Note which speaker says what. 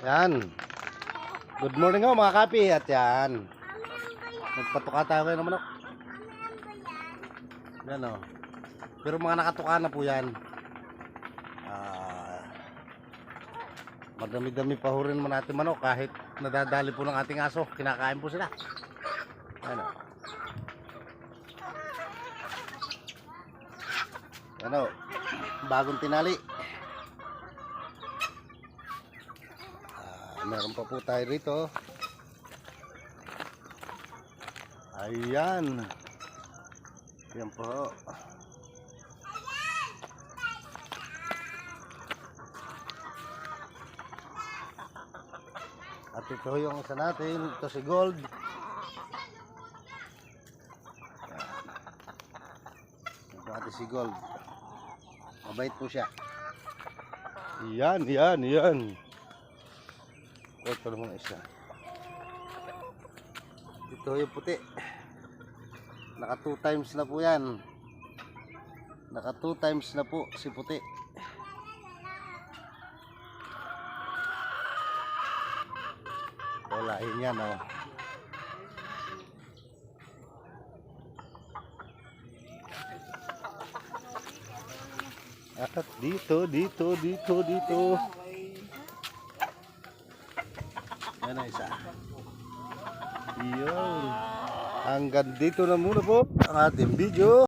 Speaker 1: Yan. Good morning ho mga kapi. At yan. Nagpatuka tayo kayo ng manok. Yan o. Pero mga nakatuka na po yan. Madami-dami pa ho rin naman natin manok. Kahit nadadali po ng ating aso, kinakain po sila. Yan o. Yan o. Bagong tinali. Meron pa po tayo rito. Ayan. Yan po. At ito yung isa natin. Ito si Gold. Ito natin si Gold. Mabait po siya. Yan. Ito naman isa. Ito yung puti. Naka 2 times na po yan. Naka 2 times na po si puti. Walahin yan oh. At dito. Yan ang isa. Yun. Hanggang dito na muna po ang ating video.